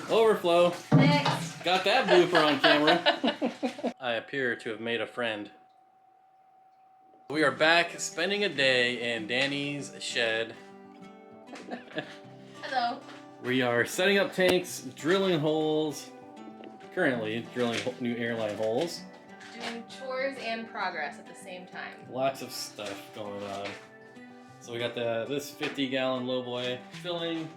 Overflow. Next. Got that blooper on camera. I appear to have made a friend. We are back spending a day in Danny's shed. Hello. We are setting up tanks, drilling holes. Currently drilling new airline holes. Doing chores and progress at the same time. Lots of stuff going on. So we got this 50-gallon lowboy filling.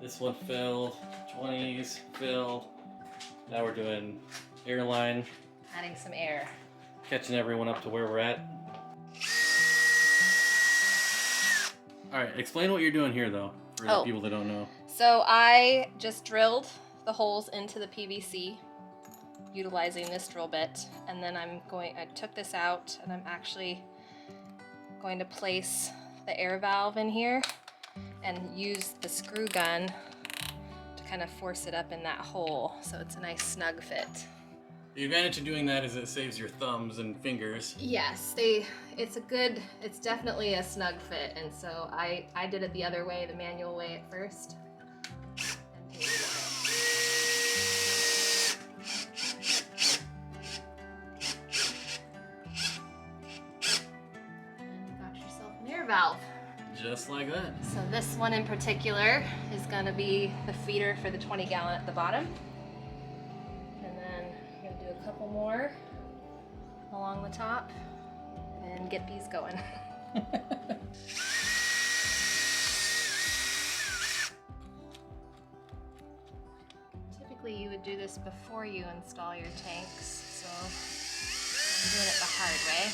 This one filled. 20s filled. Now we're doing airline. Adding some air. Catching everyone up to where we're at. Alright, explain what you're doing here though, for the people that don't know. So I just drilled the holes into the PVC utilizing this drill bit, and then I took this out and I'm actually going to place the air valve in here and use the screw gun to kind of force it up in that hole so it's a nice snug fit. The advantage of doing that is it saves your thumbs and fingers. Yes, it's definitely a snug fit, and so I did it the other way, the manual way at first. Valve. Just like that. So this one in particular is going to be the feeder for the 20-gallon at the bottom. And then I'm going to do a couple more along the top and get these going. Typically you would do this before you install your tanks, so I'm doing it the hard way.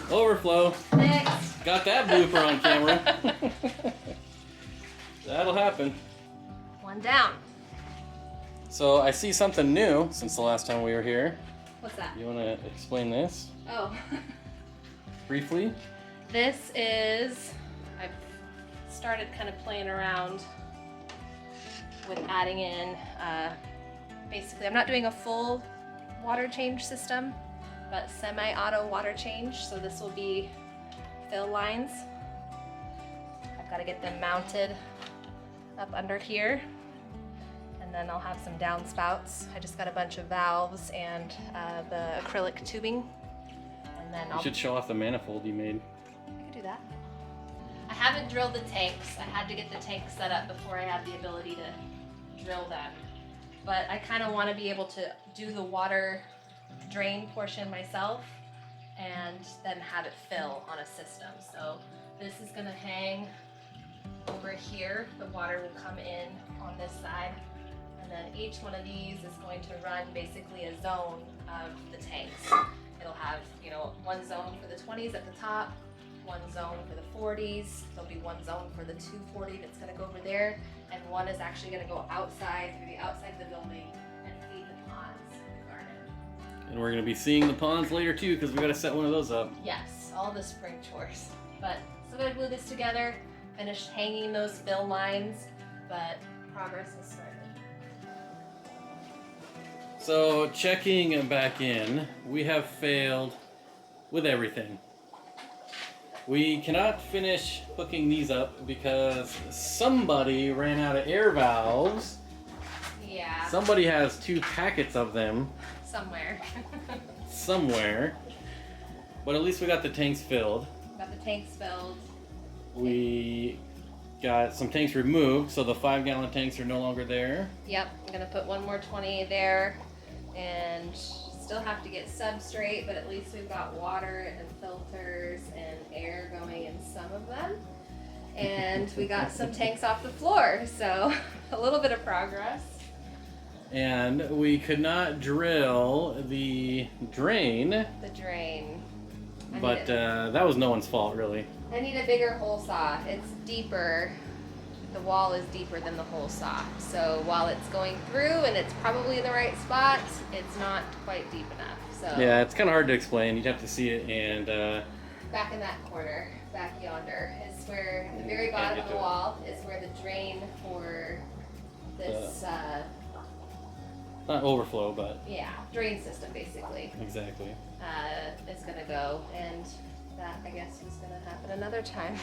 Overflow. Next. Got that blooper on camera. That'll happen. One down. So I see something new since the last time we were here. What's that? You want to explain this? Oh. Briefly? This is, I've started kind of playing around with adding in, basically I'm not doing a full water change system, but semi-auto water change. So this will be fill lines. I've got to get them mounted up under here, and then I'll have some downspouts. I just got a bunch of valves and the acrylic tubing, and then You should show off the manifold you made. I could do that. I haven't drilled the tanks. I had to get the tanks set up before I had the ability to drill them. But I kind of want to be able to do the water drain portion myself and then have it fill on a system. So this is going to hang over here. The water will come in on this side, and then each one of these is going to run basically a zone of the tanks. It'll have, one zone for the 20s at the top, one zone for the 40s. There'll be one zone for the 240 that's going to go over there, and one is actually going to go outside through the outside of the building and feed the ponds in the garden. And we're going to be seeing the ponds later too, because we got to set one of those up. Yes, all the spring chores. But still got to glue this together, finish hanging those fill lines, but progress has started. So checking back in, we have failed with everything. We cannot finish hooking these up because somebody ran out of air valves. Yeah. Somebody has 2 packets of them. Somewhere. But at least we got the tanks filled. Got the tanks filled. We got some tanks removed, so the 5-gallon tanks are no longer there. Yep, I'm gonna put one more 20 there, and still have to get substrate, but at least we've got water and filters and air going in some of them. And we got some tanks off the floor, so a little bit of progress. And we could not drill the drain. The drain. But that was no one's fault, really. I need a bigger hole saw. It's deeper. The wall is deeper than the hole saw. So while it's going through and it's probably in the right spot, it's not quite deep enough. So yeah, it's kind of hard to explain. You'd have to see it. And back in that corner, back yonder, is where at the very bottom of the wall is where the drain for this Not overflow, but yeah, drain system basically. exactly. Is gonna go, and that I guess is gonna happen another time.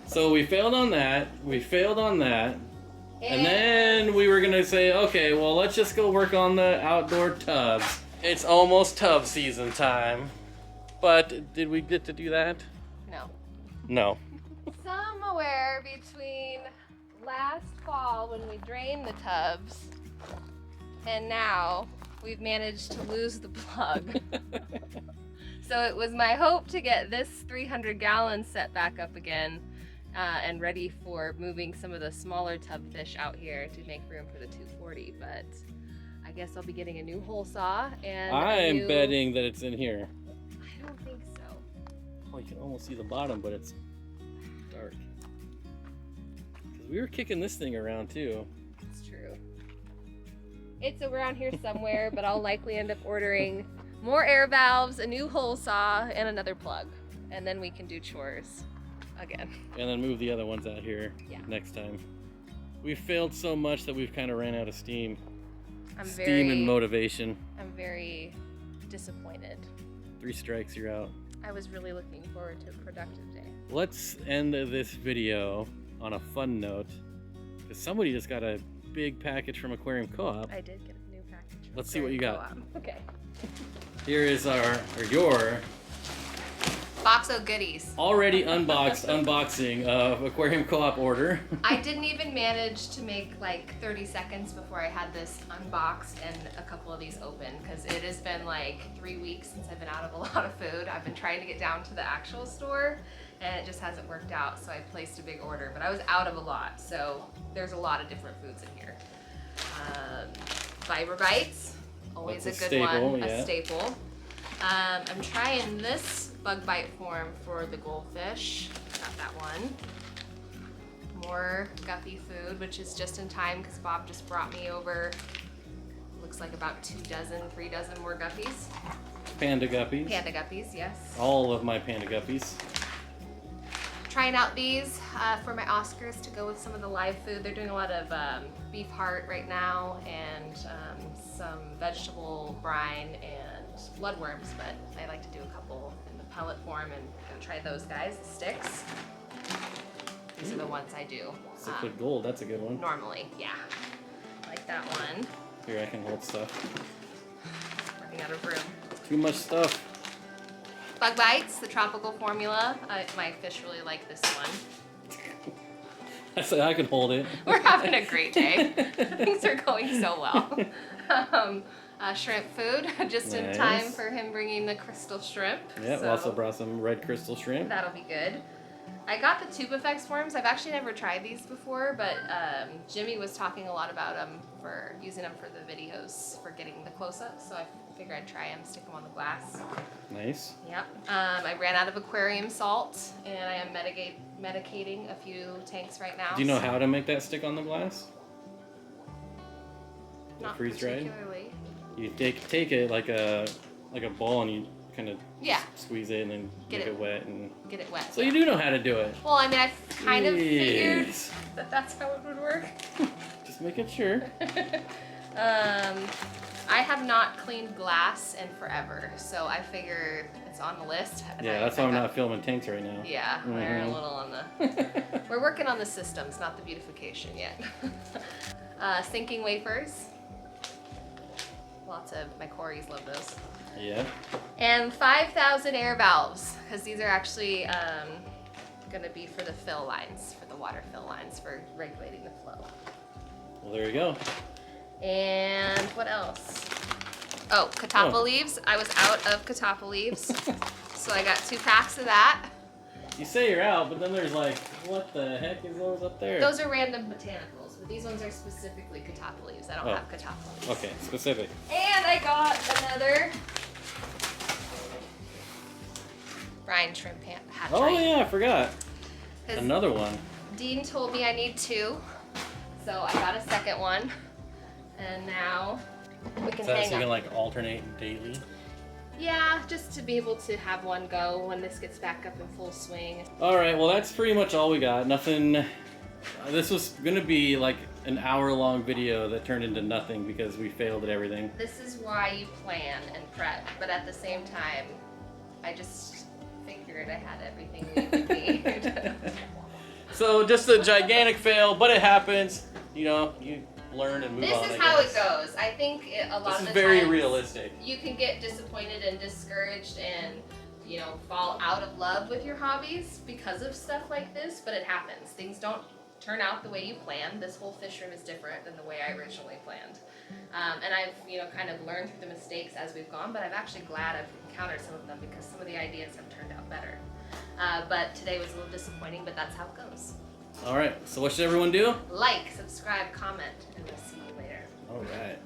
So we failed on that. We failed on that. And then we were gonna say, okay, well, let's just go work on the outdoor tubs. It's almost tub season time. But did we get to do that? No. No. Somewhere between last fall when we drained the tubs and now we've managed to lose the plug. So it was my hope to get this 300 gallon set back up again and ready for moving some of the smaller tub fish out here to make room for the 240, but I guess I'll be getting a new hole saw and I'm betting that it's in here. I don't think so. Oh, you can almost see the bottom, but it's dark. Because we were kicking this thing around too. It's true. It's around here somewhere, but I'll likely end up ordering more air valves, a new hole saw, and another plug. And then we can do chores again. And then move the other ones out here next time. We failed so much that we've kind of ran out of steam. Steam and motivation. I'm very disappointed. 3 strikes, you're out. I was really looking forward to a productive day. Let's end this video on a fun note, because somebody just got a big package from Aquarium Co-op. I did get a new package. Let's see what you got. Okay. Here is your box of goodies. Already unboxed unboxing of Aquarium Co-op order. I didn't even manage to make like 30 seconds before I had this unboxed and a couple of these open, because it has been like 3 weeks since I've been out of a lot of food. I've been trying to get down to the actual store and it just hasn't worked out, so I placed a big order, but I was out of a lot, so there's a lot of different foods in here. Fiber bites, always That's a good staple, one, yeah. a staple. I'm trying this bug bite form for the goldfish. Got that one. More guppy food, which is just in time because Bob just brought me over, looks like about 3 dozen more guppies. Panda guppies. Panda guppies, yes. All of my panda guppies. Trying out these for my Oscars to go with some of the live food. They're doing a lot of beef heart right now and some vegetable brine and bloodworms, but I like to do a couple in the pellet form and gonna try those guys, the sticks. These are the ones I do. Liquid gold, that's a good one. Normally, yeah. Like that one. Here, I can hold stuff. Running out of room. Too much stuff. Bug bites, the tropical formula. My fish really like this one. I said I can hold it. We're having a great day. Things are going so well. Shrimp food, just in time for him bringing the crystal shrimp. Yeah, so also brought some red crystal shrimp. that'll be good. I got the tube effects forms. I've actually never tried these before, but Jimmy was talking a lot about them for using them for the videos for getting the close-ups, so I figured I'd try them, stick them on the glass. Nice. Yep. I ran out of aquarium salt, and I am medicating a few tanks right now. Do you know how to make that stick on the glass? Not freeze dried? particularly. You take it like a ball and you kind of Yeah. squeeze it and then Get make it it wet and. Get it wet. So you do know how to do it. Well, I mean, I kind of figured Jeez. that that's how it would work. Just making sure. I have not cleaned glass in forever, so I figured it's on the list. Yeah, that's why I'm not filming tanks right now. Yeah, we're a little on the. We're working on the systems, not the beautification yet. Sinking wafers. Lots of my Corys love those. Yeah. And 5,000 air valves, because these are actually going to be for the fill lines, for the water fill lines, for regulating the flow. Well, there you go. And what else? Oh, catappa leaves. I was out of catappa leaves, so I got 2 packs of that. You say you're out, but then there's like, what the heck is those up there? Those are random botanicals, but these ones are specifically catappa leaves. I don't have catappa leaves. Okay, specific. And I got another brine shrimp hatchery. Oh yeah, I forgot. 'Cause Another one. Dean told me I need 2, so I got a second one. And now we can So hang you can up. like alternate daily. Yeah, just to be able to have one go when this gets back up in full swing. All right, well that's pretty much all we got. Nothing. This was gonna be like an hour-long video that turned into nothing because we failed at everything. This is why you plan and prep, but at the same time, I just figured I had everything we would need. So just a gigantic fail, but it happens. You know, you learn and move This on. is how it goes. I think a lot This of is the very times realistic. you can get disappointed and discouraged and, you know, fall out of love with your hobbies because of stuff like this, but it happens. Things don't turn out the way you planned. This whole fish room is different than the way I originally planned. And I've, you know, kind of learned through the mistakes as we've gone, but I'm actually glad I've encountered some of them because some of the ideas have turned out better. But today was a little disappointing, but that's how it goes. All right, so what should everyone do? Like, subscribe, comment, and we'll see you later. All right.